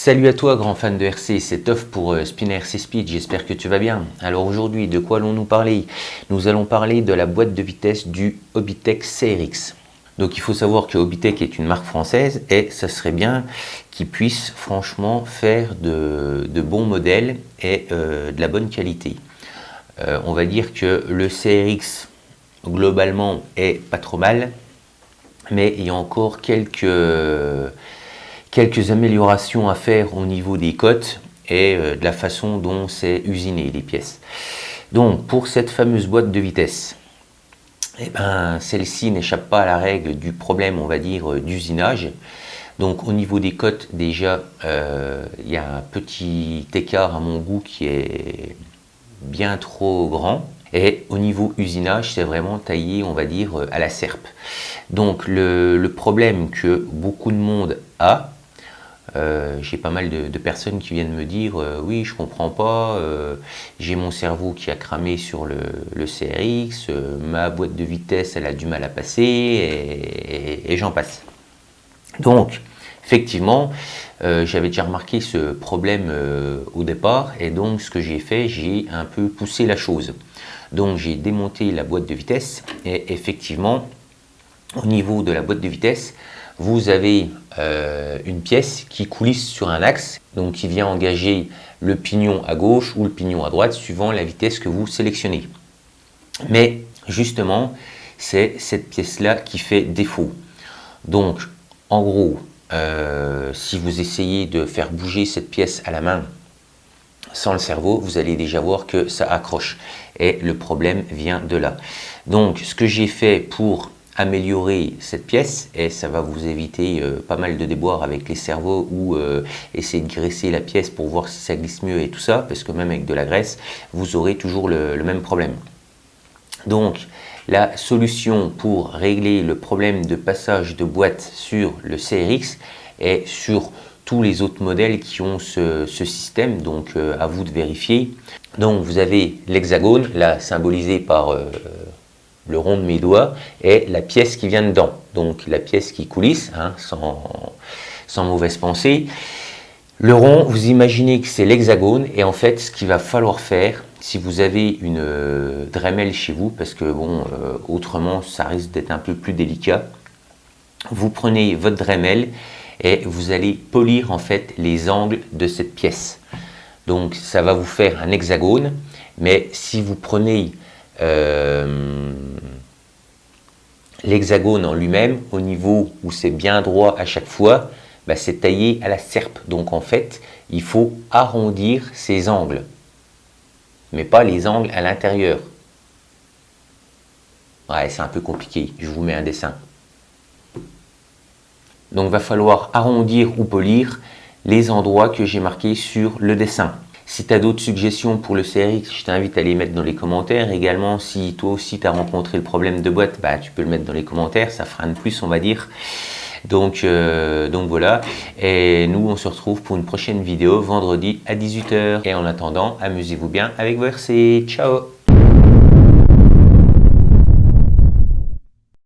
Salut à toi grand fan de RC, c'est Toff pour Spinner RC Speed, j'espère que tu vas bien. Alors aujourd'hui, de quoi allons-nous parler? Nous allons parler de la boîte de vitesse du Hobbytech CRX. Donc il faut savoir que Hobbytech est une marque française et ça serait bien qu'ils puissent franchement faire de bons modèles et de la bonne qualité. On va dire que le CRX globalement est pas trop mal, mais il y a encore quelques améliorations à faire au niveau des cotes et de la façon dont c'est usiné les pièces. Donc pour cette fameuse boîte de vitesse, celle-ci n'échappe pas à la règle du problème, on va dire, d'usinage. Donc au niveau des cotes, déjà, il y a un petit écart à mon goût qui est bien trop grand. Et au niveau usinage, c'est vraiment taillé, on va dire, à la serpe. Donc le problème que beaucoup de monde a, j'ai pas mal de personnes qui viennent me dire oui, je comprends pas, j'ai mon cerveau qui a cramé sur le CRX, ma boîte de vitesse elle a du mal à passer et j'en passe. Donc effectivement, j'avais déjà remarqué ce problème au départ et donc ce que j'ai fait, j'ai un peu poussé la chose. Donc j'ai démonté la boîte de vitesse et effectivement au niveau de la boîte de vitesse, vous avez une pièce qui coulisse sur un axe, donc qui vient engager le pignon à gauche ou le pignon à droite, suivant la vitesse que vous sélectionnez. Mais justement, c'est cette pièce-là qui fait défaut. Donc, en gros, si vous essayez de faire bouger cette pièce à la main sans le cerveau, vous allez déjà voir que ça accroche. Et le problème vient de là. Donc, ce que j'ai fait pour améliorer cette pièce, et ça va vous éviter pas mal de déboires avec les cerveaux ou essayer de graisser la pièce pour voir si ça glisse mieux et tout ça, parce que même avec de la graisse, vous aurez toujours le même problème. Donc, la solution pour régler le problème de passage de boîte sur le CRX et sur tous les autres modèles qui ont ce système, donc à vous de vérifier. Donc, vous avez l'hexagone, là symbolisé par le rond de mes doigts et la pièce qui vient dedans, donc la pièce qui coulisse, hein, sans mauvaise pensée. Le rond, vous imaginez que c'est l'hexagone et en fait ce qu'il va falloir faire, si vous avez une Dremel chez vous, parce que bon, autrement ça risque d'être un peu plus délicat, vous prenez votre Dremel et vous allez polir en fait les angles de cette pièce. Donc ça va vous faire un hexagone, mais si vous prenez l'hexagone en lui-même, au niveau où c'est bien droit à chaque fois, c'est taillé à la serpe. Donc en fait, il faut arrondir ces angles, mais pas les angles à l'intérieur. Ouais, c'est un peu compliqué, je vous mets un dessin. Donc il va falloir arrondir ou polir les endroits que j'ai marqués sur le dessin. Si tu as d'autres suggestions pour le CRX, je t'invite à les mettre dans les commentaires. Également, si toi aussi tu as rencontré le problème de boîte, tu peux le mettre dans les commentaires, ça fera un de plus, on va dire. Donc voilà, et nous on se retrouve pour une prochaine vidéo vendredi à 18 h. Et en attendant, amusez-vous bien avec vos RC. Ciao!